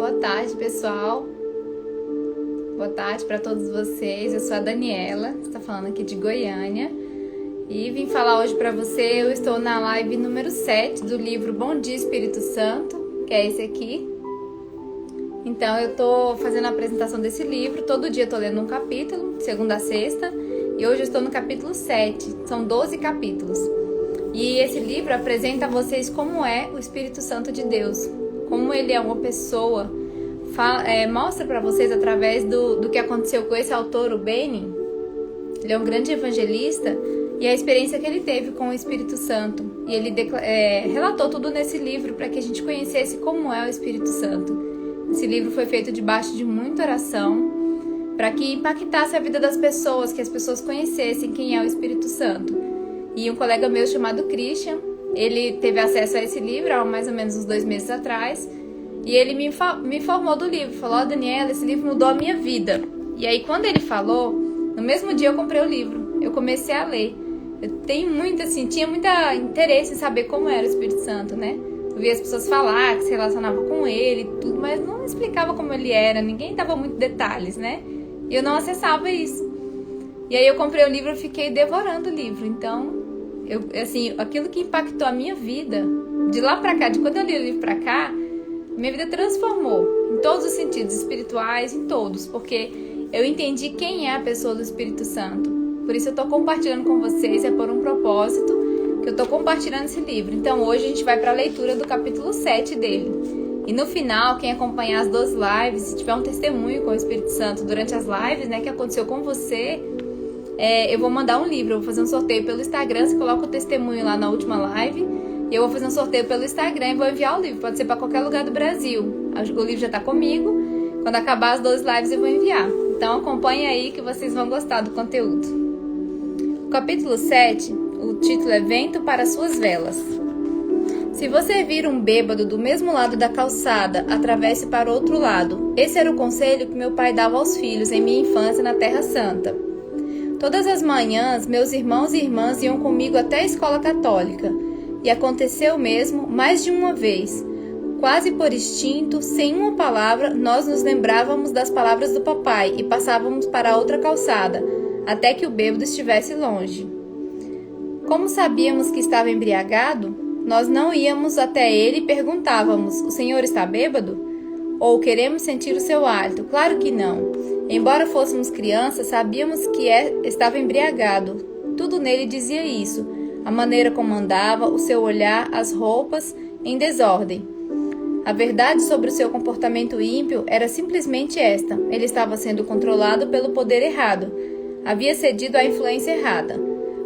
Boa tarde, pessoal. Boa tarde para todos vocês. Eu sou a Daniela, estou falando aqui de Goiânia. E vim falar hoje para você. Eu estou na live número 7 do livro Bom Dia Espírito Santo, que é esse aqui. Então eu estou fazendo a apresentação desse livro. Todo dia eu estou lendo um capítulo, de segunda a sexta. E hoje eu estou no capítulo 7. São 12 capítulos. E esse livro apresenta a vocês como é o Espírito Santo de Deus. Como ele é uma pessoa. Mostra para vocês através do que aconteceu com esse autor, o Benny. Ele é um grande evangelista. E a experiência que ele teve com o Espírito Santo. E ele relatou tudo nesse livro para que a gente conhecesse como é o Espírito Santo. Esse livro foi feito debaixo de muita oração, para que impactasse a vida das pessoas, que as pessoas conhecessem quem é o Espírito Santo. E um colega meu chamado Christian, ele teve acesso a esse livro há mais ou menos uns 2 meses atrás, e ele me informou do livro, falou: Daniela, esse livro mudou a minha vida. E aí quando ele falou, no mesmo dia eu comprei o livro, eu comecei a ler. Eu tinha muito interesse em saber como era o Espírito Santo, né? Eu via as pessoas falar que se relacionavam com ele e tudo, mas não explicava como ele era, ninguém dava muitos detalhes, né? E eu não acessava isso. E aí eu comprei o livro e fiquei devorando o livro. Então, aquilo que impactou a minha vida, de lá pra cá, de quando eu li o livro pra cá, minha vida transformou, em todos os sentidos, espirituais, em todos, porque eu entendi quem é a pessoa do Espírito Santo. Por isso eu tô compartilhando com vocês, é por um propósito que eu tô compartilhando esse livro. Então hoje a gente vai para a leitura do capítulo 7 dele. E no final, quem acompanhar as 12 lives, se tiver um testemunho com o Espírito Santo durante as lives, né, que aconteceu com você, eu vou mandar um livro. Eu vou fazer um sorteio pelo Instagram. Você coloca o testemunho lá na última live. E eu vou fazer um sorteio pelo Instagram e vou enviar o livro. Pode ser para qualquer lugar do Brasil. O livro já tá comigo. Quando acabar as 12 lives eu vou enviar. Então acompanhe aí que vocês vão gostar do conteúdo. O capítulo 7, o título é Vento para suas velas. Se você vir um bêbado do mesmo lado da calçada, atravesse para o outro lado. Esse era o conselho que meu pai dava aos filhos em minha infância na Terra Santa. Todas as manhãs, meus irmãos e irmãs iam comigo até a escola católica. E aconteceu mesmo mais de uma vez. Quase por instinto, sem uma palavra, nós nos lembrávamos das palavras do papai e passávamos para a outra calçada, até que o bêbado estivesse longe. Como sabíamos que estava embriagado, nós não íamos até ele e perguntávamos: o senhor está bêbado? Ou queremos sentir o seu hálito? Claro que não. Embora fôssemos crianças, sabíamos que estava embriagado. Tudo nele dizia isso. A maneira como andava, o seu olhar, as roupas, em desordem. A verdade sobre o seu comportamento ímpio era simplesmente esta: ele estava sendo controlado pelo poder errado. Havia cedido à influência errada.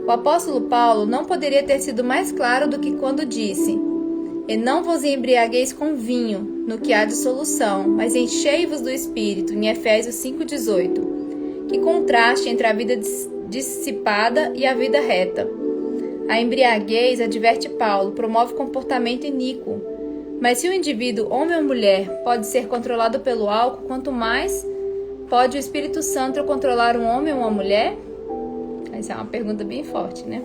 O apóstolo Paulo não poderia ter sido mais claro do que quando disse: E não vos embriagueis com vinho, no que há dissolução, mas enchei-vos do Espírito, em Efésios 5,18. Que contraste entre a vida dissipada e a vida reta. A embriaguez, adverte Paulo, promove comportamento iníquo. Mas se o indivíduo, homem ou mulher, pode ser controlado pelo álcool, quanto mais pode o Espírito Santo controlar um homem ou uma mulher? Essa é uma pergunta bem forte, né?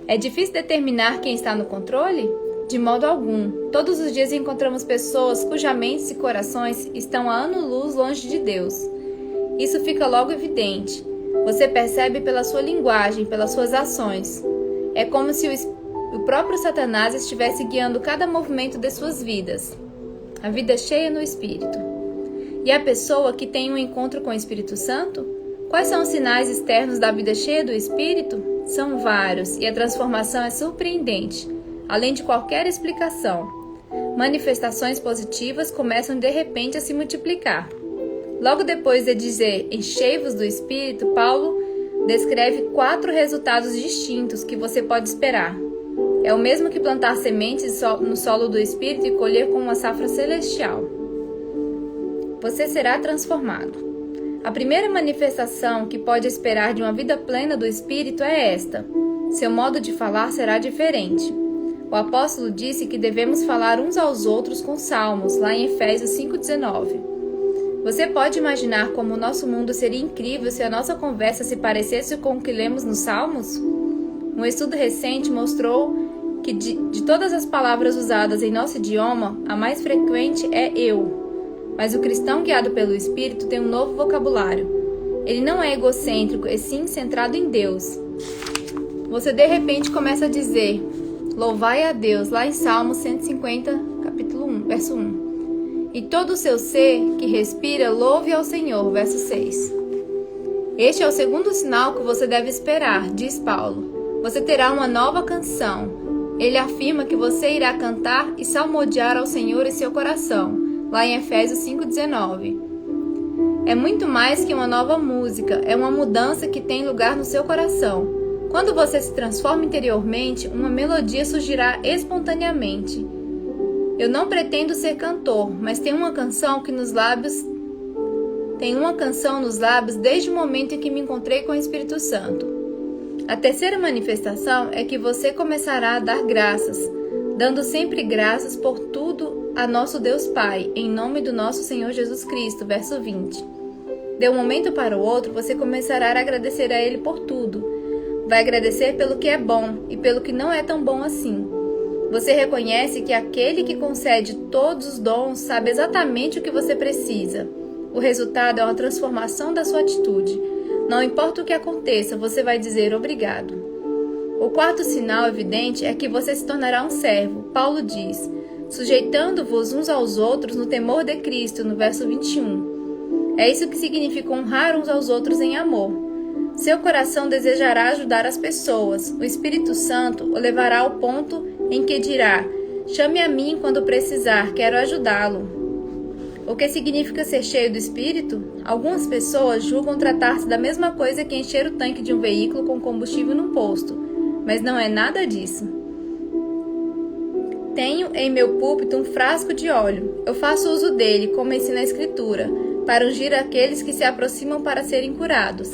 É difícil determinar quem está no controle? De modo algum. Todos os dias encontramos pessoas cujas mentes e corações estão a ano-luz longe de Deus. Isso fica logo evidente. Você percebe pela sua linguagem, pelas suas ações. É como se o próprio Satanás estivesse guiando cada movimento de suas vidas. A vida cheia no Espírito. E a pessoa que tem um encontro com o Espírito Santo? Quais são os sinais externos da vida cheia do Espírito? São vários, e a transformação é surpreendente, além de qualquer explicação. Manifestações positivas começam de repente a se multiplicar. Logo depois de dizer enchei-vos do Espírito, Paulo descreve 4 resultados distintos que você pode esperar. É o mesmo que plantar sementes no solo do Espírito e colher com uma safra celestial. Você será transformado. A primeira manifestação que pode esperar de uma vida plena do Espírito é esta: seu modo de falar será diferente. O apóstolo disse que devemos falar uns aos outros com salmos, lá em Efésios 5,19. Você pode imaginar como o nosso mundo seria incrível se a nossa conversa se parecesse com o que lemos nos salmos? Um estudo recente mostrou que de todas as palavras usadas em nosso idioma, a mais frequente é eu. Mas o cristão guiado pelo Espírito tem um novo vocabulário. Ele não é egocêntrico, e sim centrado em Deus. Você de repente começa a dizer: louvai a Deus, lá em Salmo 150, capítulo 1, verso 1. E todo o seu ser que respira, louve ao Senhor, verso 6. Este é o segundo sinal que você deve esperar, diz Paulo. Você terá uma nova canção. Ele afirma que você irá cantar e salmodiar ao Senhor em seu coração, lá em Efésios 5,19. É muito mais que uma nova música, é uma mudança que tem lugar no seu coração. Quando você se transforma interiormente, uma melodia surgirá espontaneamente. Eu não pretendo ser cantor, mas tenho uma canção nos lábios desde o momento em que me encontrei com o Espírito Santo. A terceira manifestação é que você começará a dar graças, dando sempre graças por tudo a nosso Deus Pai, em nome do nosso Senhor Jesus Cristo, verso 20. De um momento para o outro, você começará a agradecer a Ele por tudo. Vai agradecer pelo que é bom e pelo que não é tão bom assim. Você reconhece que aquele que concede todos os dons sabe exatamente o que você precisa. O resultado é uma transformação da sua atitude. Não importa o que aconteça, você vai dizer obrigado. O quarto sinal evidente é que você se tornará um servo. Paulo diz: sujeitando-vos uns aos outros no temor de Cristo, no verso 21. É isso que significa honrar uns aos outros em amor. Seu coração desejará ajudar as pessoas. O Espírito Santo o levará ao ponto em que dirá: chame a mim quando precisar, quero ajudá-lo. O que significa ser cheio do Espírito? Algumas pessoas julgam tratar-se da mesma coisa que encher o tanque de um veículo com combustível num posto, mas não é nada disso. Tenho em meu púlpito um frasco de óleo. Eu faço uso dele, como ensina a Escritura, para ungir aqueles que se aproximam para serem curados.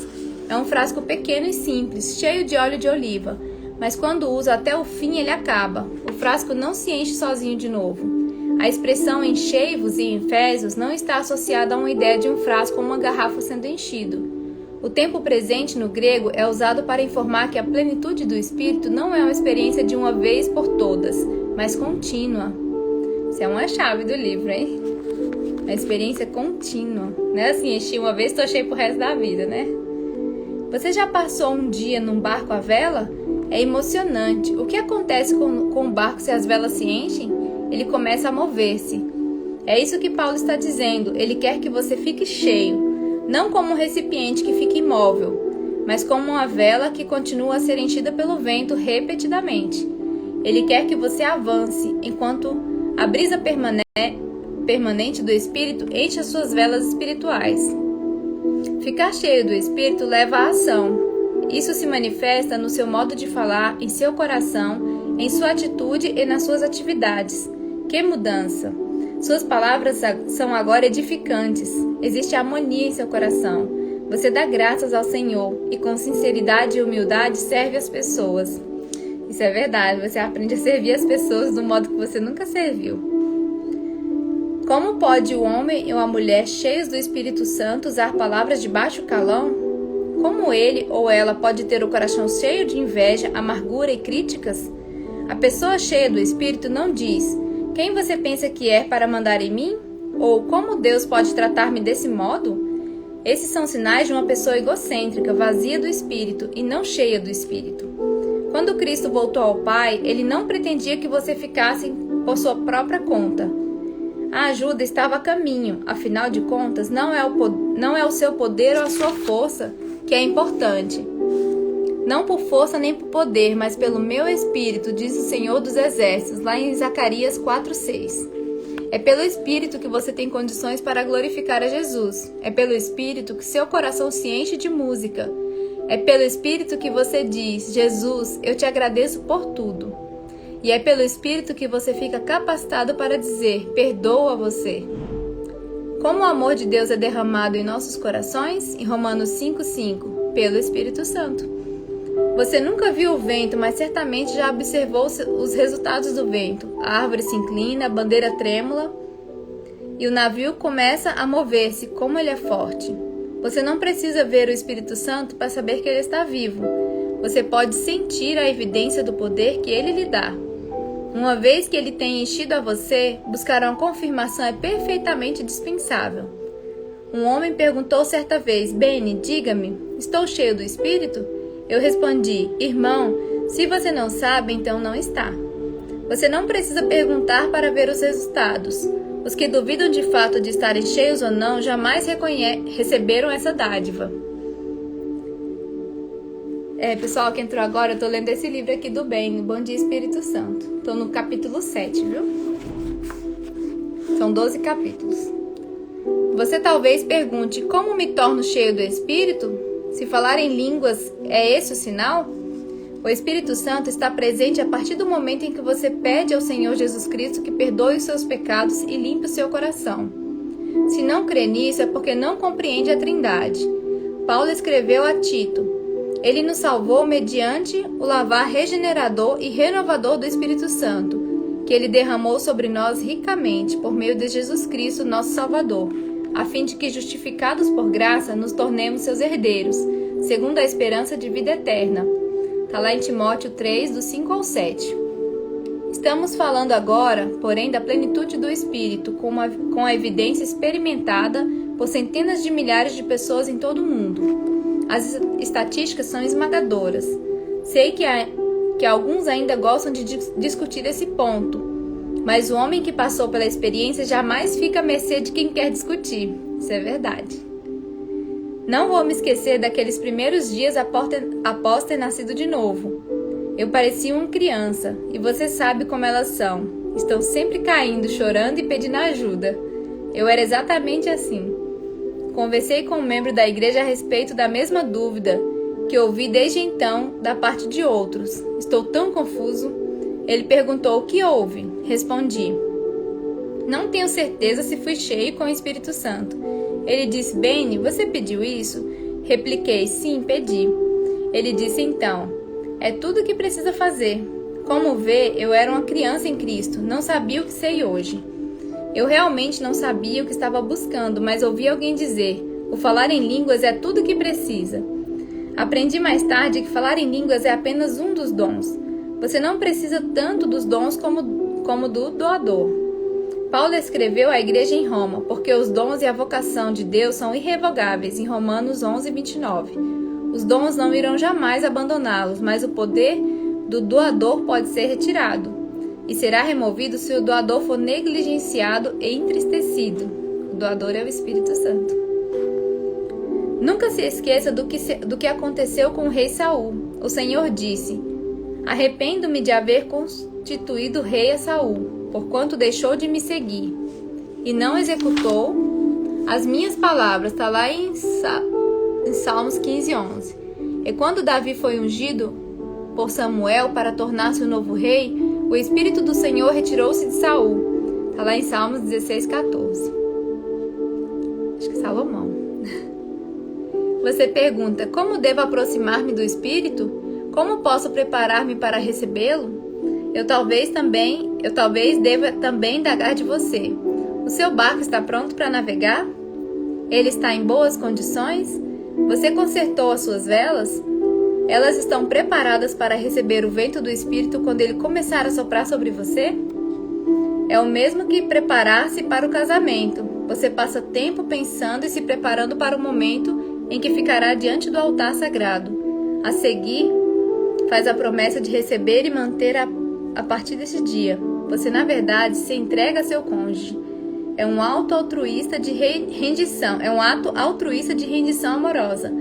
É um frasco pequeno e simples, cheio de óleo de oliva, mas quando uso até o fim ele acaba. O frasco não se enche sozinho de novo. A expressão enchei-vos em Efésios não está associada a uma ideia de um frasco ou uma garrafa sendo enchido. O tempo presente no grego é usado para informar que a plenitude do Espírito não é uma experiência de uma vez por todas, mas contínua. Isso é uma chave do livro, hein? A experiência contínua. Não é assim, enchi uma vez, estou cheio pro resto da vida, né? Você já passou um dia num barco à vela? É emocionante. O que acontece com o barco se as velas se enchem? Ele começa a mover-se. É isso que Paulo está dizendo. Ele quer que você fique cheio, não como um recipiente que fica imóvel, mas como uma vela que continua a ser enchida pelo vento repetidamente. Ele quer que você avance, enquanto a brisa permanente do Espírito enche as suas velas espirituais. Ficar cheio do Espírito leva à ação. Isso se manifesta no seu modo de falar, em seu coração, em sua atitude e nas suas atividades. Que mudança! Suas palavras são agora edificantes. Existe harmonia em seu coração. Você dá graças ao Senhor e com sinceridade e humildade serve as pessoas. Isso é verdade, você aprende a servir as pessoas do modo que você nunca serviu. Como pode o homem ou a mulher cheios do Espírito Santo usar palavras de baixo calão? Como ele ou ela pode ter o coração cheio de inveja, amargura e críticas? A pessoa cheia do Espírito não diz: quem você pensa que é para mandar em mim? Ou como Deus pode tratar-me desse modo? Esses são sinais de uma pessoa egocêntrica, vazia do Espírito e não cheia do Espírito. Quando Cristo voltou ao Pai, Ele não pretendia que você ficasse por sua própria conta. A ajuda estava a caminho, afinal de contas, não é o seu poder ou a sua força que é importante. Não por força nem por poder, mas pelo meu Espírito, diz o Senhor dos Exércitos, lá em Zacarias 4:6. É pelo Espírito que você tem condições para glorificar a Jesus. É pelo Espírito que seu coração se enche de música. É pelo Espírito que você diz: Jesus, eu te agradeço por tudo. E é pelo Espírito que você fica capacitado para dizer: perdoa você. Como o amor de Deus é derramado em nossos corações? Em Romanos 5:5, pelo Espírito Santo. Você nunca viu o vento, mas certamente já observou os resultados do vento. A árvore se inclina, a bandeira trêmula e o navio começa a mover-se. Como ele é forte! Você não precisa ver o Espírito Santo para saber que ele está vivo. Você pode sentir a evidência do poder que ele lhe dá. Uma vez que ele tenha enchido a você, buscar uma confirmação é perfeitamente dispensável. Um homem perguntou certa vez: Beni, diga-me, estou cheio do Espírito? Eu respondi: irmão, se você não sabe, então não está. Você não precisa perguntar para ver os resultados. Os que duvidam de fato de estarem cheios ou não, jamais receberam essa dádiva. Pessoal que entrou agora, eu estou lendo esse livro aqui do Beni, Bom Dia Espírito Santo. Estou no capítulo 7, viu? São 12 capítulos. Você talvez pergunte: como me torno cheio do Espírito? Se falar em línguas, é esse o sinal? O Espírito Santo está presente a partir do momento em que você pede ao Senhor Jesus Cristo que perdoe os seus pecados e limpe o seu coração. Se não crê nisso, é porque não compreende a Trindade. Paulo escreveu a Tito: ele nos salvou mediante o lavar regenerador e renovador do Espírito Santo, que ele derramou sobre nós ricamente por meio de Jesus Cristo, nosso Salvador, a fim de que, justificados por graça, nos tornemos seus herdeiros, segundo a esperança de vida eterna. Está lá em Timóteo 3, do 5 ao 7. Estamos falando agora, porém, da plenitude do Espírito, com a evidência experimentada por centenas de milhares de pessoas em todo o mundo. As estatísticas são esmagadoras. Sei que alguns ainda gostam de discutir esse ponto, mas o homem que passou pela experiência jamais fica à mercê de quem quer discutir. Isso é verdade. Não vou me esquecer daqueles primeiros dias após ter nascido de novo. Eu parecia uma criança, e você sabe como elas são. Estão sempre caindo, chorando e pedindo ajuda. Eu era exatamente assim. Conversei com um membro da igreja a respeito da mesma dúvida que ouvi desde então da parte de outros. Estou tão confuso. Ele perguntou: o que houve? Respondi: não tenho certeza se fui cheio com o Espírito Santo. Ele disse: Beni, você pediu isso? Repliquei: sim, pedi. Ele disse: então, é tudo o que precisa fazer. Como vê, eu era uma criança em Cristo, não sabia o que sei hoje. Eu realmente não sabia o que estava buscando, mas ouvi alguém dizer: o falar em línguas é tudo o que precisa. Aprendi mais tarde que falar em línguas é apenas um dos dons. Você não precisa tanto dos dons como do doador. Paulo escreveu à igreja em Roma, porque os dons e a vocação de Deus são irrevogáveis, em Romanos 11, 29. Os dons não irão jamais abandoná-los, mas o poder do doador pode ser retirado, e será removido se o doador for negligenciado e entristecido. O doador é o Espírito Santo. Nunca se esqueça do que aconteceu com o rei Saul. O Senhor disse: arrependo-me de haver constituído rei a Saul, porquanto deixou de me seguir, e não executou as minhas palavras. Está lá em Salmos 15, 11. E quando Davi foi ungido por Samuel para tornar-se o novo rei, o Espírito do Senhor retirou-se de Saul. Está lá em Salmos 16, 14. Acho que Salomão. Você pergunta: como devo aproximar-me do Espírito? Como posso preparar-me para recebê-lo? Eu talvez deva também indagar de você: o seu barco está pronto para navegar? Ele está em boas condições? Você consertou as suas velas? Elas estão preparadas para receber o vento do Espírito quando ele começar a soprar sobre você? É o mesmo que preparar-se para o casamento. Você passa tempo pensando e se preparando para o momento em que ficará diante do altar sagrado. A seguir, faz a promessa de receber e manter a partir desse dia. Você, na verdade, se entrega a seu cônjuge. É um ato altruísta de rendição. É um ato altruísta de rendição amorosa.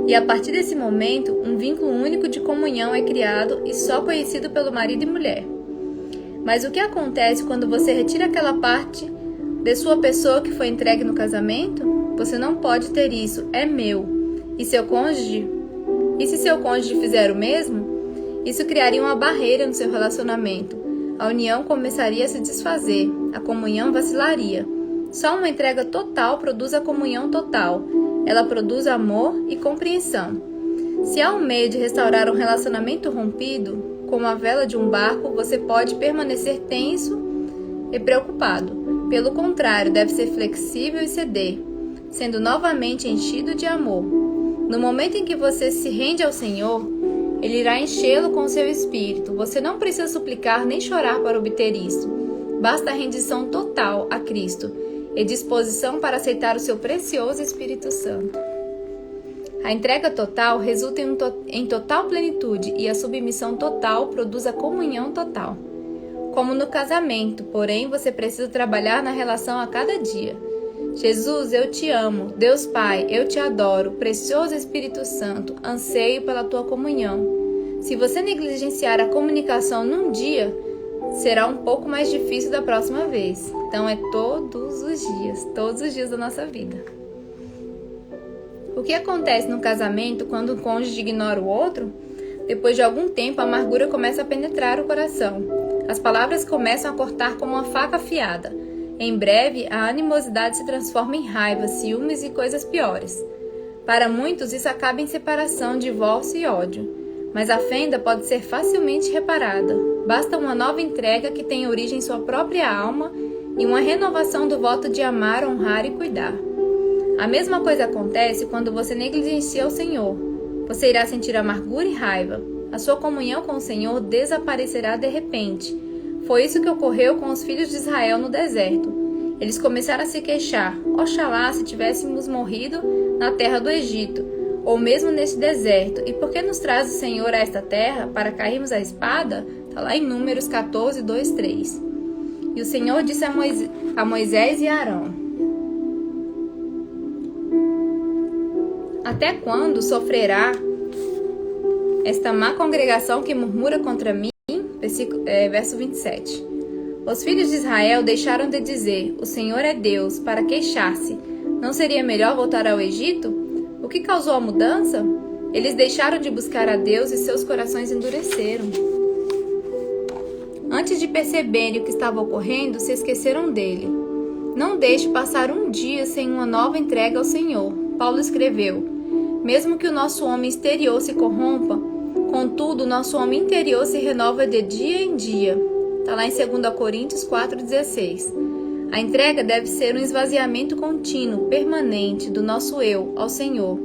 E a partir desse momento, um vínculo único de comunhão é criado e só conhecido pelo marido e mulher. Mas o que acontece quando você retira aquela parte de sua pessoa que foi entregue no casamento? Você não pode ter isso. É meu. E se seu cônjuge fizer o mesmo? Isso criaria uma barreira no seu relacionamento. A união começaria a se desfazer. A comunhão vacilaria. Só uma entrega total produz a comunhão total. Ela produz amor e compreensão. Se há um meio de restaurar um relacionamento rompido, como a vela de um barco, você pode permanecer tenso e preocupado. Pelo contrário, deve ser flexível e ceder, sendo novamente enchido de amor. No momento em que você se rende ao Senhor, Ele irá enchê-lo com seu espírito. Você não precisa suplicar nem chorar para obter isso. Basta a rendição total a Cristo e disposição para aceitar o seu precioso Espírito Santo. A entrega total resulta em total plenitude e a submissão total produz a comunhão total. Como no casamento, porém, você precisa trabalhar na relação a cada dia. Jesus, eu te amo. Deus Pai, eu te adoro. Precioso Espírito Santo, anseio pela tua comunhão. Se você negligenciar a comunicação num dia, será um pouco mais difícil da próxima vez. Então é todos os dias da nossa vida. O que acontece no casamento quando o cônjuge ignora o outro? Depois de algum tempo, a amargura começa a penetrar o coração. As palavras começam a cortar como uma faca afiada. Em breve, a animosidade se transforma em raiva, ciúmes e coisas piores. Para muitos, isso acaba em separação, divórcio e ódio. Mas a fenda pode ser facilmente reparada. Basta uma nova entrega que tenha origem em sua própria alma e uma renovação do voto de amar, honrar e cuidar. A mesma coisa acontece quando você negligencia o Senhor. Você irá sentir amargura e raiva. A sua comunhão com o Senhor desaparecerá de repente. Foi isso que ocorreu com os filhos de Israel no deserto. Eles começaram a se queixar. Oxalá se tivéssemos morrido na terra do Egito, ou mesmo neste deserto. E por que nos traz o Senhor a esta terra para cairmos à espada? Está lá em Números 14, 2, 3. E o Senhor disse a Moisés e a Arão: até quando sofrerá esta má congregação que murmura contra mim? Verso 27. Os filhos de Israel deixaram de dizer: o Senhor é Deus, para queixar-se. Não seria melhor voltar ao Egito? O que causou a mudança? Eles deixaram de buscar a Deus e seus corações endureceram. Antes de perceberem o que estava ocorrendo, se esqueceram dele. Não deixe passar um dia sem uma nova entrega ao Senhor. Paulo escreveu: mesmo que o nosso homem exterior se corrompa, contudo, o nosso homem interior se renova de dia em dia. Está lá em 2 Coríntios 4,16. A entrega deve ser um esvaziamento contínuo, permanente, do nosso eu ao Senhor.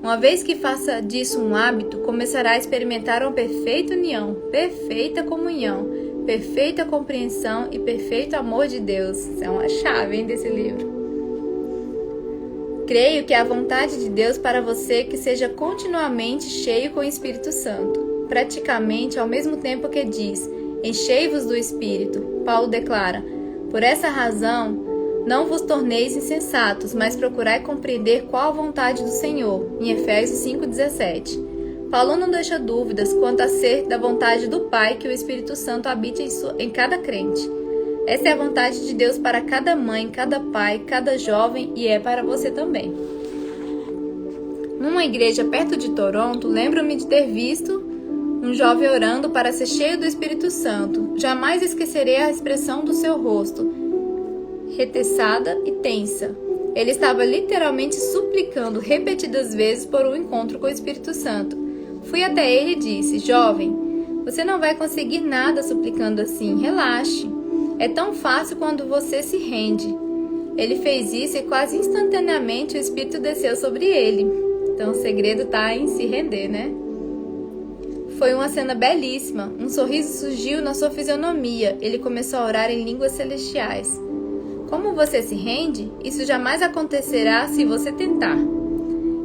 Uma vez que faça disso um hábito, começará a experimentar uma perfeita união, perfeita comunhão, perfeita compreensão e perfeito amor de Deus. Isso é uma chave, desse livro. Creio que é a vontade de Deus para você que seja continuamente cheio com o Espírito Santo. Praticamente ao mesmo tempo que diz: enchei-vos do Espírito. Paulo declara: por essa razão, não vos torneis insensatos, mas procurai compreender qual a vontade do Senhor. Em Efésios 5,17. Paulo não deixa dúvidas quanto a ser da vontade do Pai que o Espírito Santo habite em cada crente. Essa é a vontade de Deus para cada mãe, cada pai, cada jovem e é para você também. Numa igreja perto de Toronto, lembro-me de ter visto um jovem orando para ser cheio do Espírito Santo. Jamais esquecerei a expressão do seu rosto, reteçada e tensa. Ele estava literalmente suplicando repetidas vezes por um encontro com o Espírito Santo. Fui até ele e disse: jovem, você não vai conseguir nada suplicando assim, relaxe. É tão fácil quando você se rende. Ele fez isso e quase instantaneamente o Espírito desceu sobre ele. Então o segredo está em se render, né? Foi uma cena belíssima. Um sorriso surgiu na sua fisionomia. Ele começou a orar em línguas celestiais. Como você se rende? Isso jamais acontecerá se você tentar.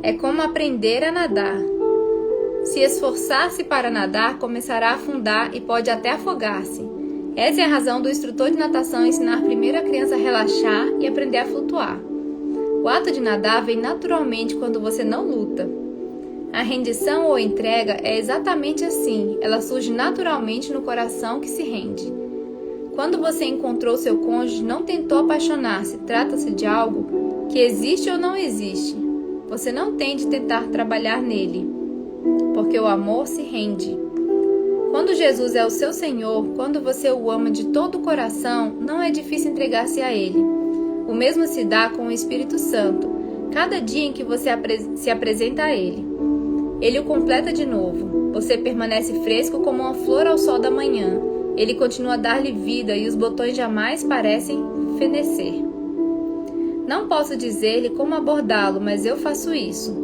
É como aprender a nadar. Se esforçar-se para nadar, começará a afundar e pode até afogar-se. Essa é a razão do instrutor de natação ensinar primeiro a criança a relaxar e aprender a flutuar. O ato de nadar vem naturalmente quando você não luta. A rendição ou entrega é exatamente assim, ela surge naturalmente no coração que se rende. Quando você encontrou seu cônjuge, não tentou apaixonar-se, trata-se de algo que existe ou não existe. Você não tem de tentar trabalhar nele, porque o amor se rende. Quando Jesus é o seu Senhor, quando você o ama de todo o coração, não é difícil entregar-se a Ele. O mesmo se dá com o Espírito Santo, cada dia em que você se apresenta a Ele. Ele o completa de novo. Você permanece fresco como uma flor ao sol da manhã. Ele continua a dar-lhe vida e os botões jamais parecem fenecer. Não posso dizer-lhe como abordá-lo, mas eu faço isso.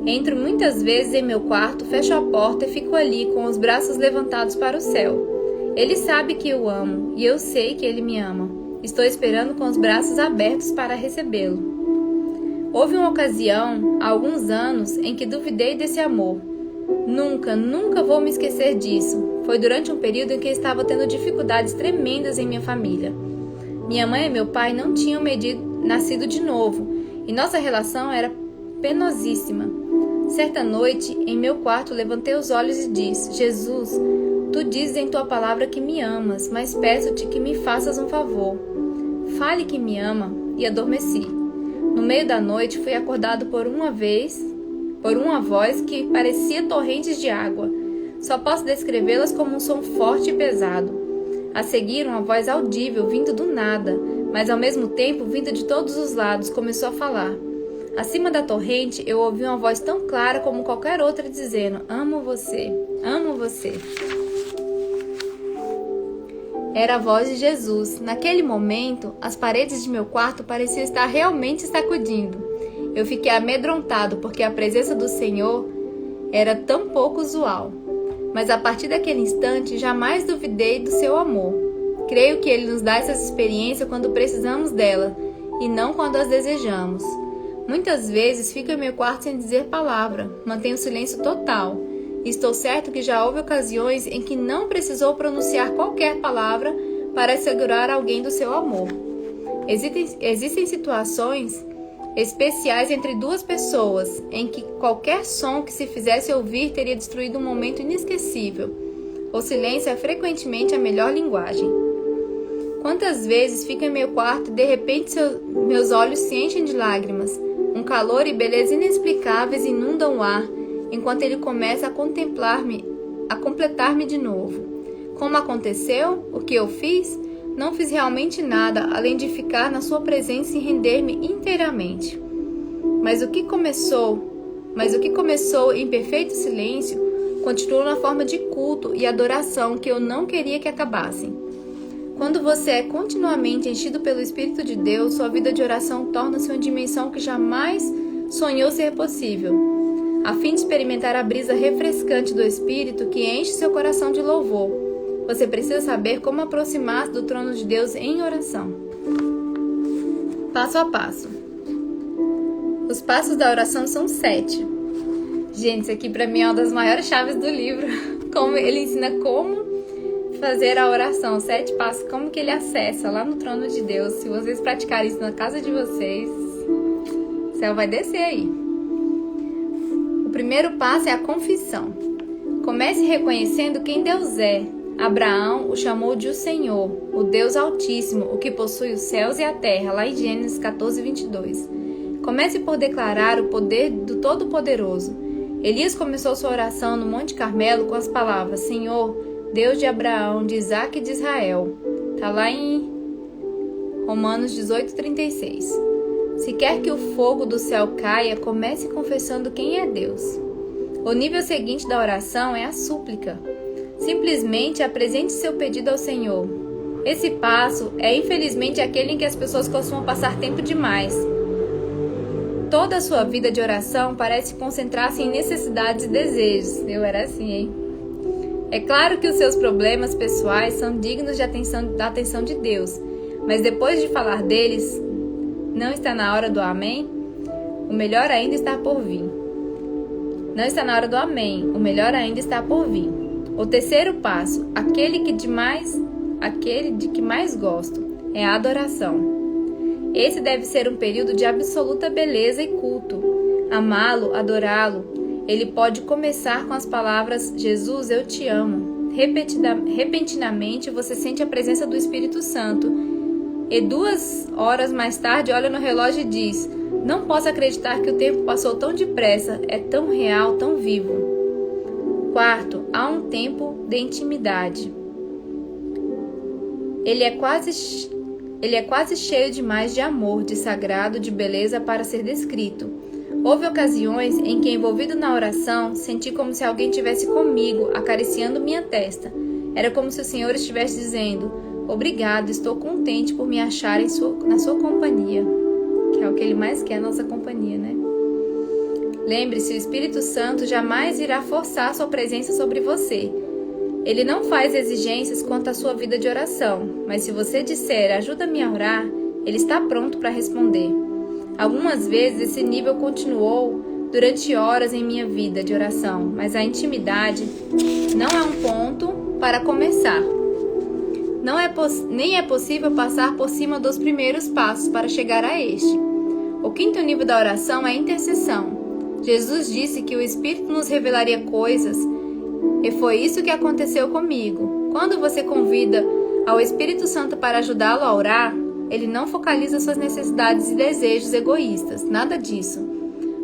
Entro muitas vezes em meu quarto, fecho a porta e fico ali com os braços levantados para o céu. Ele sabe que eu amo e eu sei que ele me ama. Estou esperando com os braços abertos para recebê-lo. Houve uma ocasião, há alguns anos, em que duvidei desse amor. Nunca vou me esquecer disso. Foi durante um período em que estava tendo dificuldades tremendas em minha família. Minha mãe e meu pai não tinham nascido de novo e nossa relação era penosíssima. Certa noite, em meu quarto, levantei os olhos e disse: Jesus, tu dizes em tua palavra que me amas, mas peço-te que me faças um favor. Fale que me ama, e adormeci. No meio da noite, fui acordado por uma voz que parecia torrentes de água. Só posso descrevê-las como um som forte e pesado. A seguir, uma voz audível, vindo do nada, mas ao mesmo tempo vindo de todos os lados, começou a falar. Acima da torrente, eu ouvi uma voz tão clara como qualquer outra dizendo: amo você, amo você. Era a voz de Jesus. Naquele momento, as paredes de meu quarto pareciam estar realmente sacudindo. Eu fiquei amedrontado porque a presença do Senhor era tão pouco usual. Mas a partir daquele instante, jamais duvidei do seu amor. Creio que Ele nos dá essas experiências quando precisamos dela e não quando as desejamos. Muitas vezes fico em meu quarto sem dizer palavra, mantenho silêncio total. Estou certo que já houve ocasiões em que não precisou pronunciar qualquer palavra para assegurar alguém do seu amor. Existem situações especiais entre duas pessoas em que qualquer som que se fizesse ouvir teria destruído um momento inesquecível. O silêncio é frequentemente a melhor linguagem. Quantas vezes fico em meu quarto e de repente meus olhos se enchem de lágrimas. Um calor e beleza inexplicáveis inundam o ar, enquanto ele começa a completar-me de novo. Como aconteceu? O que eu fiz? Não fiz realmente nada, além de ficar na sua presença e render-me inteiramente. Mas o que começou em perfeito silêncio, continuou na forma de culto e adoração que eu não queria que acabassem. Quando você é continuamente enchido pelo Espírito de Deus, sua vida de oração torna-se uma dimensão que jamais sonhou ser possível. A fim de experimentar a brisa refrescante do Espírito que enche seu coração de louvor, você precisa saber como aproximar-se do trono de Deus em oração. Passo a passo. Os passos da oração são 7. Gente, isso aqui para mim é uma das maiores chaves do livro. Como ele ensina como fazer a oração, 7 passos, como que ele acessa lá no trono de Deus. Se vocês praticarem isso na casa de vocês, o céu vai descer aí. O primeiro passo é a confissão. Comece reconhecendo quem Deus é. Abraão o chamou de o Senhor, o Deus Altíssimo, o que possui os céus e a terra, lá em Gênesis 14, 22. Comece por declarar o poder do Todo-Poderoso. Elias começou sua oração no Monte Carmelo com as palavras: Senhor, Deus de Abraão, de Isaque e de Israel. Está lá em Romanos 18:36. Se quer que o fogo do céu caia, comece confessando quem é Deus. O nível seguinte da oração é a súplica. Simplesmente apresente seu pedido ao Senhor. Esse passo é infelizmente aquele em que as pessoas costumam passar tempo demais. Toda a sua vida de oração parece concentrar-se em necessidades e desejos. Eu era assim, hein? É claro que os seus problemas pessoais são dignos da atenção de Deus, mas depois de falar deles, não está na hora do amém? O melhor ainda está por vir. Não está na hora do amém, o melhor ainda está por vir. O terceiro passo, aquele de que mais gosto, é a adoração. Esse deve ser um período de absoluta beleza e culto. Amá-lo, adorá-lo. Ele pode começar com as palavras: Jesus, eu te amo. Repentinamente você sente a presença do Espírito Santo. E 2 horas mais tarde olha no relógio e diz: não posso acreditar que o tempo passou tão depressa, é tão real, tão vivo. Quarto, há um tempo de intimidade. Ele é quase cheio demais de amor, de sagrado, de beleza para ser descrito. Houve ocasiões em que, envolvido na oração, senti como se alguém tivesse comigo, acariciando minha testa. Era como se o Senhor estivesse dizendo: obrigado, estou contente por me achar na sua companhia. Que é o que Ele mais quer, a nossa companhia, né? Lembre-se, o Espírito Santo jamais irá forçar sua presença sobre você. Ele não faz exigências quanto à sua vida de oração, mas se você disser, ajuda-me a orar, ele está pronto para responder. Algumas vezes esse nível continuou durante horas em minha vida de oração, mas a intimidade não é um ponto para começar. Nem é possível passar por cima dos primeiros passos para chegar a este. O quinto nível da oração é a intercessão. Jesus disse que o Espírito nos revelaria coisas, e foi isso que aconteceu comigo. Quando você convida ao Espírito Santo para ajudá-lo a orar, ele não focaliza suas necessidades e desejos egoístas, nada disso.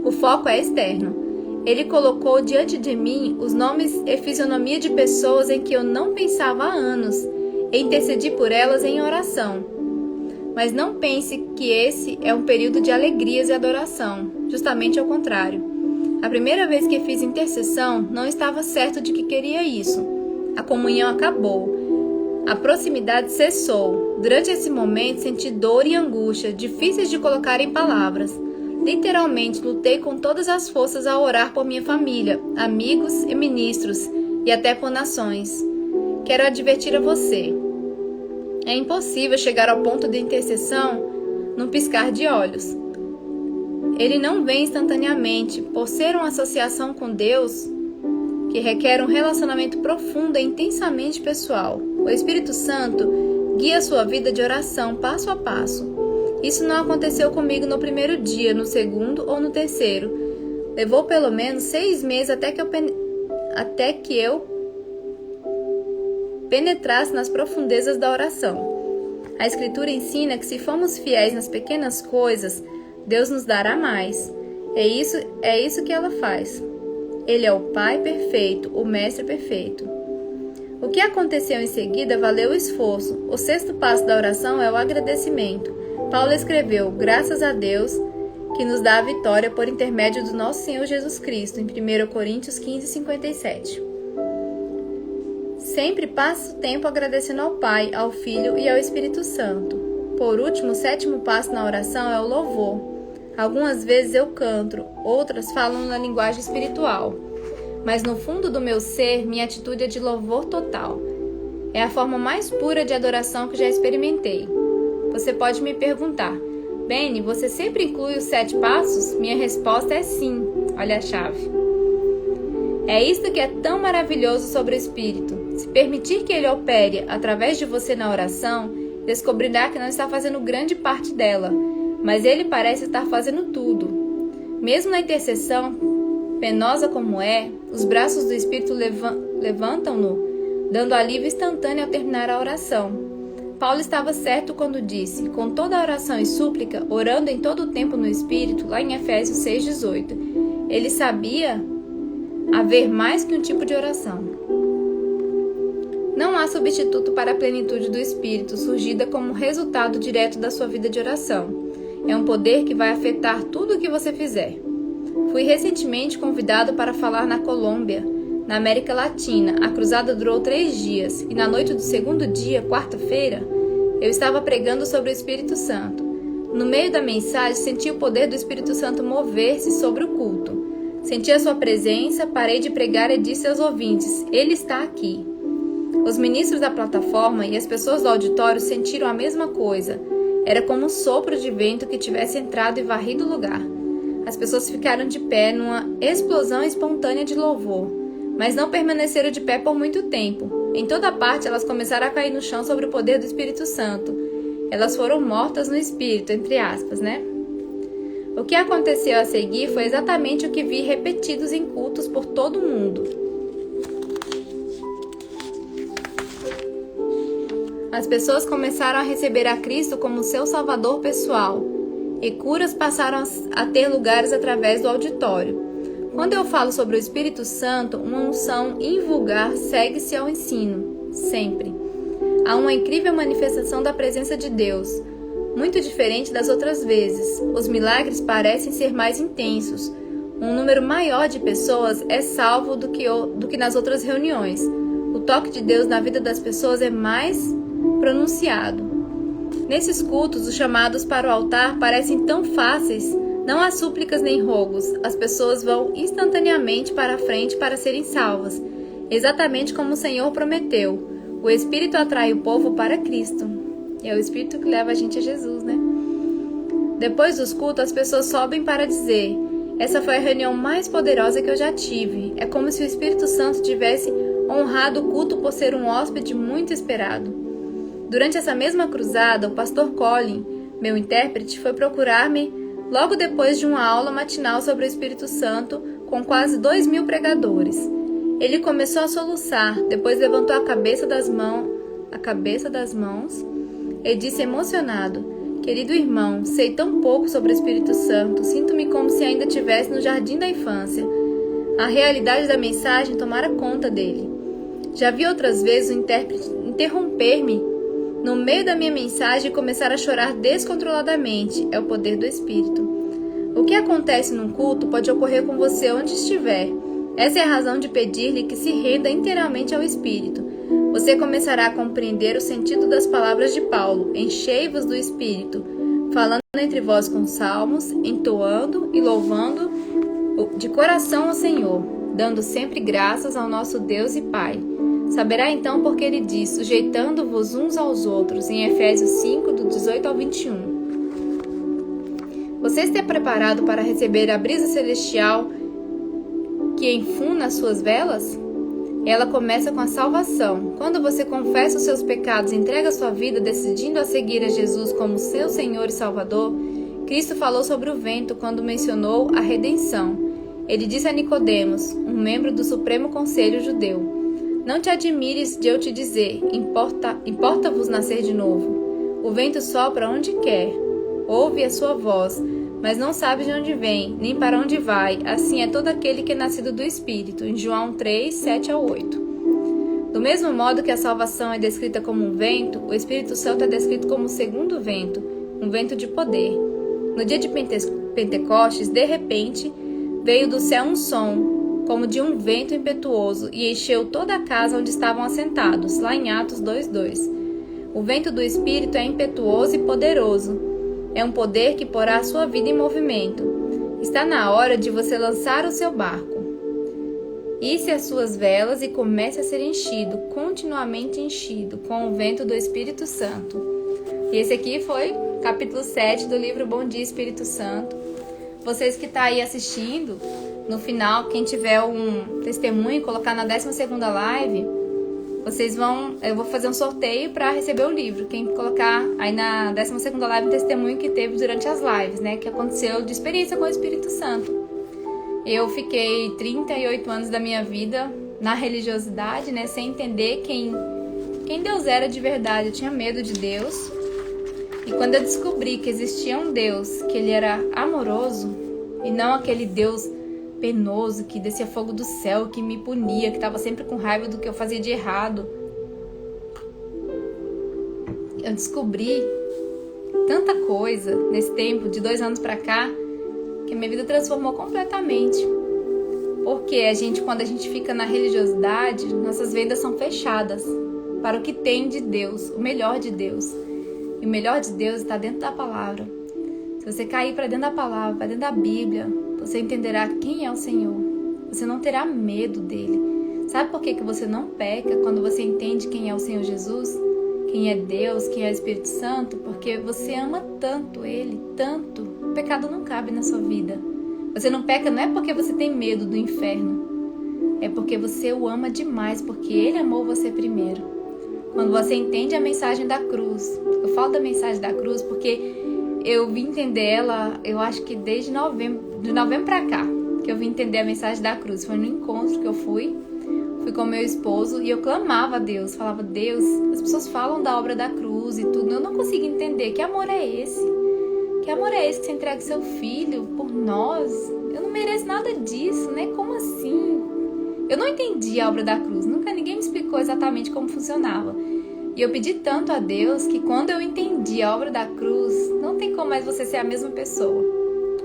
O foco é externo. Ele colocou diante de mim os nomes e fisionomia de pessoas em que eu não pensava há anos, e intercedi por elas em oração. Mas não pense que esse é um período de alegrias e adoração, justamente ao contrário. A primeira vez que fiz intercessão, não estava certo de que queria isso. A comunhão acabou. A proximidade cessou. Durante esse momento, senti dor e angústia, difíceis de colocar em palavras. Literalmente, lutei com todas as forças a orar por minha família, amigos e ministros, e até por nações. Quero advertir a você. É impossível chegar ao ponto de intercessão num piscar de olhos. Ele não vem instantaneamente, por ser uma associação com Deus que requer um relacionamento profundo e intensamente pessoal. O Espírito Santo guia sua vida de oração passo a passo. Isso não aconteceu comigo no primeiro dia, no segundo ou no terceiro. Levou pelo menos 6 meses até que eu penetrasse nas profundezas da oração. A Escritura ensina que se formos fiéis nas pequenas coisas, Deus nos dará mais. É isso que ela faz. Ele é o Pai perfeito, o Mestre perfeito. O que aconteceu em seguida valeu o esforço. O 6º passo da oração é o agradecimento. Paulo escreveu, graças a Deus, que nos dá a vitória por intermédio do nosso Senhor Jesus Cristo, em 1 Coríntios 15:57. Sempre passo tempo agradecendo ao Pai, ao Filho e ao Espírito Santo. Por último, o 7º passo na oração é o louvor. Algumas vezes eu canto, outras falam na linguagem espiritual. Mas no fundo do meu ser, minha atitude é de louvor total. É a forma mais pura de adoração que já experimentei. Você pode me perguntar, Benny, você sempre inclui os 7 passos? Minha resposta é sim. Olha a chave. É isto que é tão maravilhoso sobre o Espírito. Se permitir que ele opere através de você na oração, descobrirá que não está fazendo grande parte dela, mas ele parece estar fazendo tudo. Mesmo na intercessão, penosa como é, os braços do Espírito levantam-no, dando alívio instantâneo ao terminar a oração. Paulo estava certo quando disse, com toda a oração e súplica, orando em todo o tempo no Espírito, lá em Efésios 6,18. Ele sabia haver mais que um tipo de oração. Não há substituto para a plenitude do Espírito, surgida como resultado direto da sua vida de oração. É um poder que vai afetar tudo o que você fizer. Fui recentemente convidado para falar na Colômbia, na América Latina. A cruzada durou 3 dias e na noite do 2º dia, quarta-feira, eu estava pregando sobre o Espírito Santo. No meio da mensagem, senti o poder do Espírito Santo mover-se sobre o culto. Senti a sua presença, parei de pregar e disse aos ouvintes, Ele está aqui. Os ministros da plataforma e as pessoas do auditório sentiram a mesma coisa. Era como um sopro de vento que tivesse entrado e varrido o lugar. As pessoas ficaram de pé numa explosão espontânea de louvor, mas não permaneceram de pé por muito tempo. Em toda parte elas começaram a cair no chão sobre o poder do Espírito Santo. Elas foram mortas no Espírito, entre aspas, né? O que aconteceu a seguir foi exatamente o que vi repetidos em cultos por todo o mundo. As pessoas começaram a receber a Cristo como seu Salvador pessoal, e curas passaram a ter lugares através do auditório. Quando eu falo sobre o Espírito Santo, uma unção invulgar segue-se ao ensino, sempre. Há uma incrível manifestação da presença de Deus, muito diferente das outras vezes. Os milagres parecem ser mais intensos. Um número maior de pessoas é salvo do que nas outras reuniões. O toque de Deus na vida das pessoas é mais pronunciado. Nesses cultos, os chamados para o altar parecem tão fáceis, Não há súplicas nem rogos, as pessoas vão instantaneamente para a frente para serem salvas, exatamente como o Senhor prometeu. O Espírito atrai o povo para Cristo. E é o Espírito que leva a gente a Jesus, né? Depois dos cultos, as pessoas sobem para dizer: essa foi a reunião mais poderosa que eu já tive. É como se o Espírito Santo tivesse honrado o culto por ser um hóspede muito esperado. Durante essa mesma cruzada, o pastor Colin, meu intérprete, foi procurar-me logo depois de uma aula matinal sobre o Espírito Santo com quase 2.000 pregadores. Ele começou a soluçar, depois levantou a cabeça das mãos e disse emocionado: querido irmão, sei tão pouco sobre o Espírito Santo, sinto-me como se ainda estivesse no jardim da infância. A realidade da mensagem tomara conta dele. Já vi outras vezes o intérprete interromper-me no meio da minha mensagem e começar a chorar descontroladamente. É o poder do Espírito. O que acontece num culto pode ocorrer com você onde estiver. Essa é a razão de pedir-lhe que se renda inteiramente ao Espírito. Você começará a compreender o sentido das palavras de Paulo: enchei-vos do Espírito, falando entre vós com salmos, entoando e louvando de coração ao Senhor, dando sempre graças ao nosso Deus e Pai. Saberá então porque ele diz: sujeitando-vos uns aos outros, em Efésios 5, do 18 ao 21. Você está preparado para receber a brisa celestial que enfuna as suas velas? Ela começa com a salvação. Quando você confessa os seus pecados e entrega sua vida decidindo a seguir a Jesus como seu Senhor e Salvador, Cristo falou sobre o vento quando mencionou a redenção. Ele disse a Nicodemos, um membro do Supremo Conselho Judeu: não te admires de eu te dizer, importa-vos nascer de novo. O vento sopra onde quer, ouve a sua voz, mas não sabe de onde vem, nem para onde vai. Assim é todo aquele que é nascido do Espírito. Em João 3, 7 a 8. Do mesmo modo que a salvação é descrita como um vento, o Espírito Santo é descrito como um segundo vento, um vento de poder. No dia de Pentecostes, de repente, veio do céu um som, como de um vento impetuoso, e encheu toda a casa onde estavam assentados, lá em Atos 2:2. O vento do Espírito é impetuoso e poderoso. É um poder que porá a sua vida em movimento. Está na hora de você lançar o seu barco. Isse as suas velas e comece a ser enchido, continuamente enchido, com o vento do Espírito Santo. E esse aqui foi o capítulo 7 do livro Bom Dia Espírito Santo. Vocês que estão aí assistindo, no final, quem tiver um testemunho e colocar na 12ª live, eu vou fazer um sorteio para receber o livro. Quem colocar aí na 12ª live o testemunho que teve durante as lives, né? Que aconteceu de experiência com o Espírito Santo. Eu fiquei 38 anos da minha vida na religiosidade, né? Sem entender quem Deus era de verdade. Eu tinha medo de Deus. E quando eu descobri que existia um Deus, que ele era amoroso, e não aquele Deus penoso, que descia fogo do céu, que me punia, que estava sempre com raiva do que eu fazia de errado. Eu descobri tanta coisa nesse tempo, de 2 anos pra cá, que a minha vida transformou completamente. Porque quando a gente fica na religiosidade, nossas vendas são fechadas para o que tem de Deus, o melhor de Deus. E o melhor de Deus está dentro da palavra. Se você cair para dentro da palavra, para dentro da Bíblia, você entenderá quem é o Senhor. Você não terá medo dele. Sabe por que você não peca quando você entende quem é o Senhor Jesus? Quem é Deus, quem é o Espírito Santo? Porque você ama tanto ele, tanto. O pecado não cabe na sua vida. Você não peca não é porque você tem medo do inferno. É porque você o ama demais, porque ele amou você primeiro. Quando você entende a mensagem da cruz. Eu falo da mensagem da cruz porque eu vim entender ela, eu acho que desde de novembro pra cá, que eu vim entender a mensagem da cruz. Foi no encontro que eu fui com meu esposo e eu clamava a Deus, falava: Deus, as pessoas falam da obra da cruz e tudo, eu não consigo entender, que amor é esse? Que amor é esse que você entrega seu filho por nós? Eu não mereço nada disso, né? Como assim? Eu não entendi a obra da cruz, nunca ninguém me explicou exatamente como funcionava. E eu pedi tanto a Deus que quando eu entendi a obra da cruz, não tem como mais você ser a mesma pessoa.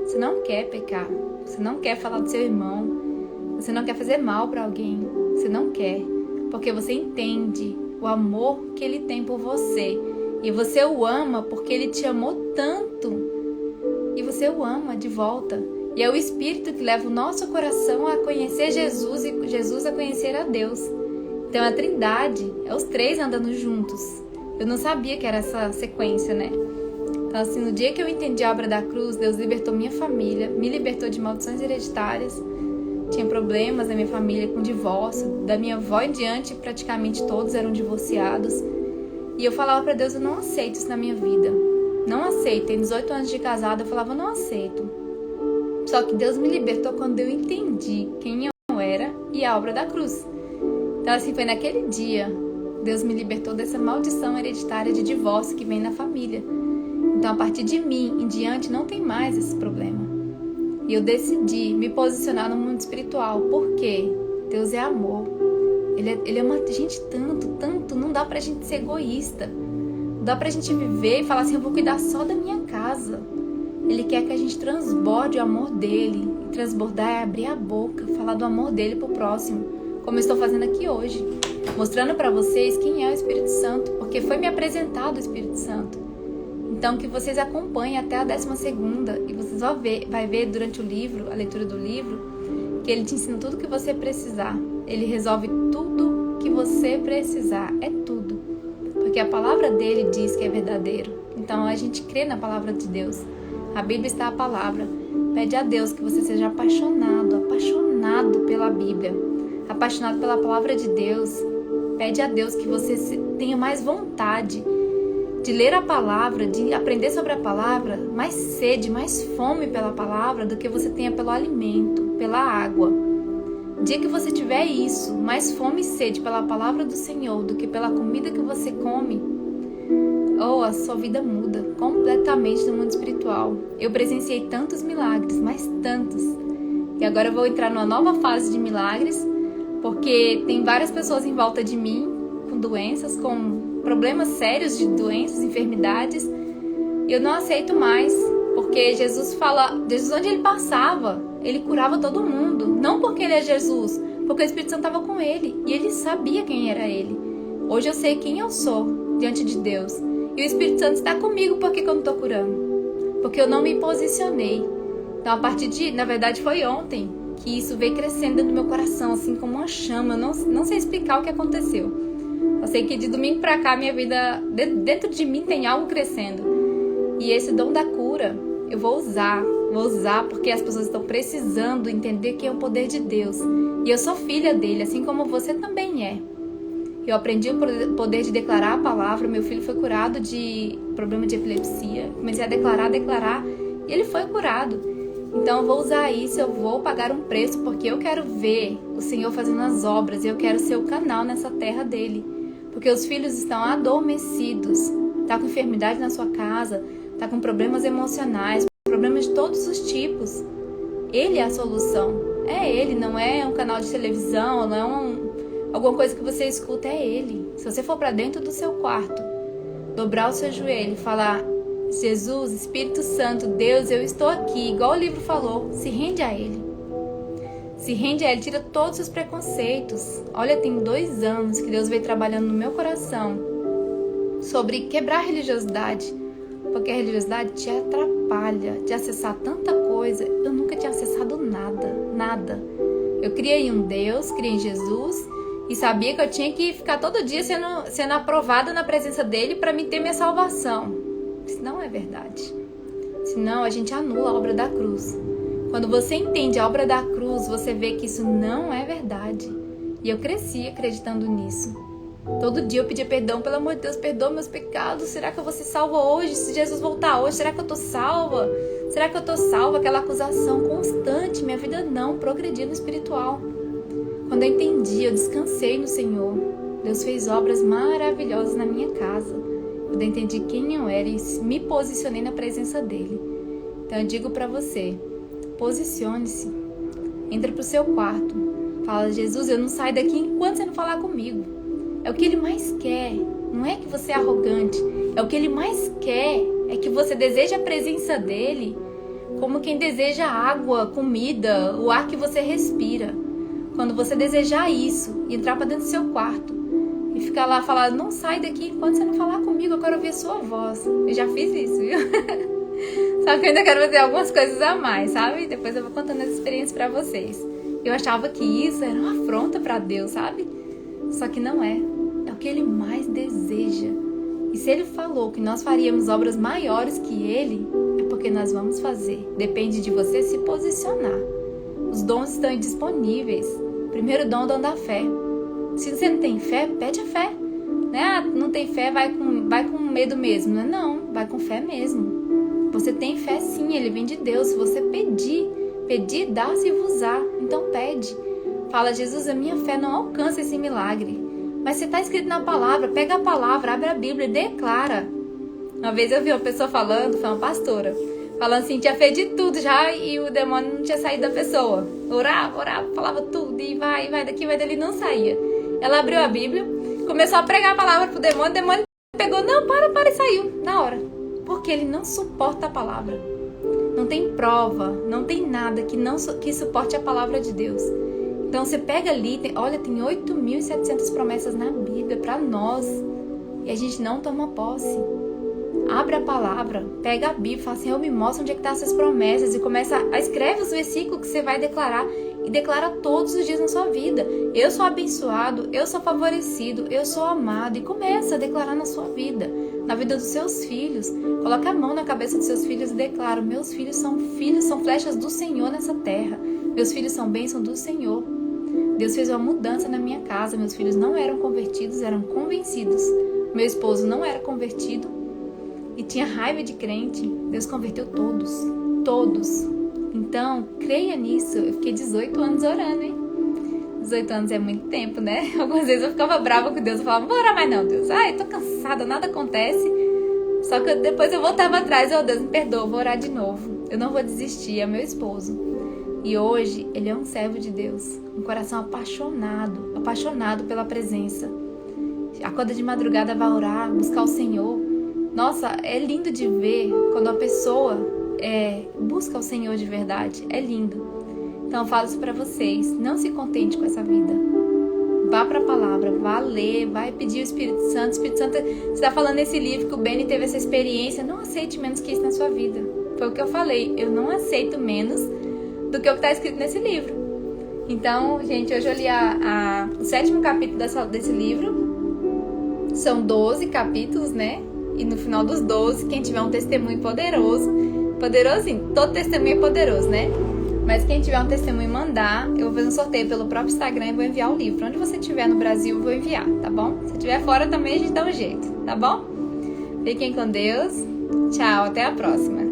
Você não quer pecar, você não quer falar do seu irmão, você não quer fazer mal para alguém, você não quer, porque você entende o amor que ele tem por você. E você o ama porque ele te amou tanto. E você o ama de volta. E é o Espírito que leva o nosso coração a conhecer Jesus e Jesus a conhecer a Deus. Então a Trindade, é os três andando juntos. Eu não sabia que era essa sequência, né? Então assim, no dia que eu entendi a obra da cruz, Deus libertou minha família, me libertou de maldições hereditárias. Tinha problemas na minha família com divórcio, da minha avó em diante praticamente todos eram divorciados. E eu falava para Deus, eu não aceito isso na minha vida. Não aceito. Tem 18 anos de casada, eu falava, não aceito. Só que Deus me libertou quando eu entendi quem eu era e a obra da cruz. Então assim, foi naquele dia, Deus me libertou dessa maldição hereditária de divórcio que vem na família. Então a partir de mim em diante não tem mais esse problema. E eu decidi me posicionar no mundo espiritual. Por quê? Deus é amor. Ele ama a gente tanto. Não dá pra gente ser egoísta. Não dá pra gente viver e falar assim, eu vou cuidar só da minha casa. Ele quer que a gente transborde o amor dele. E transbordar é abrir a boca, falar do amor dele pro próximo. Como eu estou fazendo aqui hoje. Mostrando pra vocês quem é o Espírito Santo. Porque foi me apresentado o Espírito Santo. Então que vocês acompanhem até a 12ª. E vocês vão ver durante o livro, a leitura do livro, que ele te ensina tudo que você precisar. Ele resolve tudo que você precisar. É tudo. Porque a palavra dele diz que é verdadeiro. Então a gente crê na palavra de Deus. A Bíblia está a palavra. Pede a Deus que você seja apaixonado pela Bíblia. Apaixonado pela palavra de Deus. Pede a Deus que você tenha mais vontade de ler a palavra, de aprender sobre a palavra, mais sede, mais fome pela palavra do que você tenha pelo alimento, pela água. O dia que você tiver isso, mais fome e sede pela palavra do Senhor do que pela comida que você come, a sua vida muda completamente no mundo espiritual. Eu presenciei tantos milagres, mas tantos. E agora eu vou entrar numa nova fase de milagres, porque tem várias pessoas em volta de mim com doenças, com problemas sérios de doenças, enfermidades. E eu não aceito mais, porque Jesus onde ele passava, ele curava todo mundo. Não porque ele é Jesus, porque o Espírito Santo estava com ele e ele sabia quem era ele. Hoje eu sei quem eu sou diante de Deus. E o Espírito Santo está comigo. Por que eu não estou curando? Porque eu não me posicionei. Então a partir na verdade foi ontem que isso veio crescendo dentro do meu coração, assim como uma chama. Eu não sei explicar o que aconteceu. Eu sei que de domingo pra cá minha vida, dentro de mim tem algo crescendo. E esse dom da cura eu vou usar porque as pessoas estão precisando entender que é o poder de Deus. E eu sou filha dele, assim como você também é. Eu aprendi o poder de declarar a palavra. Meu filho foi curado de problema de epilepsia. Comecei a declarar e ele foi curado. Então eu vou usar isso, eu vou pagar um preço porque eu quero ver o Senhor fazendo as obras. E eu quero ser o canal nessa terra dele. Porque os filhos estão adormecidos. Tá com enfermidade na sua casa, tá com problemas emocionais, problemas de todos os tipos. Ele é a solução. É ele, não é um canal de televisão, não é alguma coisa que você escuta, é ele. Se você for para dentro do seu quarto, dobrar o seu joelho e falar, Jesus, Espírito Santo, Deus, eu estou aqui, igual o livro falou, se rende a ele. Se rende a ele, tira todos os preconceitos. Olha, tem 2 anos que Deus veio trabalhando no meu coração sobre quebrar a religiosidade, porque a religiosidade te atrapalha de acessar tanta coisa. Eu nunca tinha acessado nada. Eu criei um Deus, criei Jesus e sabia que eu tinha que ficar todo dia sendo aprovada na presença dele para me ter minha salvação. Isso não é verdade. Senão a gente anula a obra da cruz. Quando você entende a obra da cruz, você vê que isso não é verdade. E eu cresci acreditando nisso. Todo dia eu pedia perdão, pelo amor de Deus, perdoa meus pecados. Será que eu vou ser salva hoje? Se Jesus voltar hoje, será que eu tô salva? Será que eu tô salva? Aquela acusação constante. Minha vida não progredia no espiritual. Quando eu entendi, eu descansei no Senhor. Deus fez obras maravilhosas na minha casa. Quando eu entendi quem eu era e me posicionei na presença dele. Então eu digo pra você, posicione-se. Entra pro seu quarto. Fala, Jesus, eu não saio daqui enquanto você não falar comigo. É o que ele mais quer. Não é que você é arrogante. É o que ele mais quer. É que você deseja a presença dele como quem deseja água, comida, o ar que você respira. Quando você desejar isso e entrar para dentro do seu quarto e ficar lá falando, não sai daqui enquanto você não falar comigo, eu quero ouvir a sua voz. Eu já fiz isso, viu? Só que eu ainda quero fazer algumas coisas a mais, sabe? Depois eu vou contando essa experiência pra vocês. Eu achava que isso era uma afronta pra Deus, sabe? Só que não é. É o que Ele mais deseja. E se Ele falou que nós faríamos obras maiores que Ele, é porque nós vamos fazer. Depende de você se posicionar. Os dons estão disponíveis. Primeiro dom é o dom da fé. Se você não tem fé, pede a fé. Né? Ah, não tem fé, vai com medo mesmo. Não, vai com fé mesmo. Você tem fé sim, ele vem de Deus. Se você pedir, dá-se-vos-á. Então pede. Fala, Jesus, a minha fé não alcança esse milagre. Mas se está escrito na palavra, pega a palavra, abre a Bíblia e declara. Uma vez eu vi uma pessoa falando, foi uma pastora, falando assim, tinha feito de tudo já e o demônio não tinha saído da pessoa. Orava, falava tudo e vai daqui, vai dali, não saía. Ela abriu a Bíblia, começou a pregar a palavra pro demônio, o demônio pegou, não, para e saiu, na hora. Porque ele não suporta a palavra. Não tem prova, não tem nada que suporte a palavra de Deus. Então você pega ali, tem 8.700 promessas na Bíblia para nós. E a gente não toma posse. Abre a palavra, pega a Bíblia, fala assim, eu me mostro onde é que estão essas promessas. E começa a escreve os versículos que você vai declarar. E declara todos os dias na sua vida. Eu sou abençoado, eu sou favorecido, eu sou amado. E começa a declarar na sua vida, na vida dos seus filhos. Coloca a mão na cabeça dos seus filhos e declara, meus filhos, são flechas do Senhor nessa terra. Meus filhos são bênção do Senhor. Deus fez uma mudança na minha casa. Meus filhos não eram convertidos, eram convencidos. Meu esposo não era convertido e tinha raiva de crente. Deus converteu todos. Então, creia nisso. Eu fiquei 18 anos orando, hein? 18 anos é muito tempo, né? Algumas vezes eu ficava brava com Deus. Eu falava, não vou orar mais não, Deus. Eu tô cansada, nada acontece. Só que depois eu voltava atrás. Deus, me perdoa, vou orar de novo. Eu não vou desistir, é meu esposo. E hoje, ele é um servo de Deus. Um coração apaixonado pela presença. Acorda de madrugada, vai orar, buscar o Senhor. Nossa, é lindo de ver quando a pessoa busca o Senhor de verdade. É lindo. Então eu falo isso pra vocês. Não se contente com essa vida. Vá pra palavra, vá ler, vai pedir o Espírito Santo. O Espírito Santo, você está falando nesse livro que o Benny teve essa experiência. Não aceite menos que isso na sua vida. Foi o que eu falei. Eu não aceito menos do que o que está escrito nesse livro. Então, gente, hoje eu li o 7º capítulo desse livro. São 12 capítulos, né? E no final dos 12, quem tiver um testemunho poderosinho, todo testemunho é poderoso, né? Mas quem tiver um testemunho mandar, eu vou fazer um sorteio pelo próprio Instagram e vou enviar o livro. Onde você estiver no Brasil, eu vou enviar, tá bom? Se estiver fora também, a gente dá um jeito, tá bom? Fiquem com Deus. Tchau, até a próxima.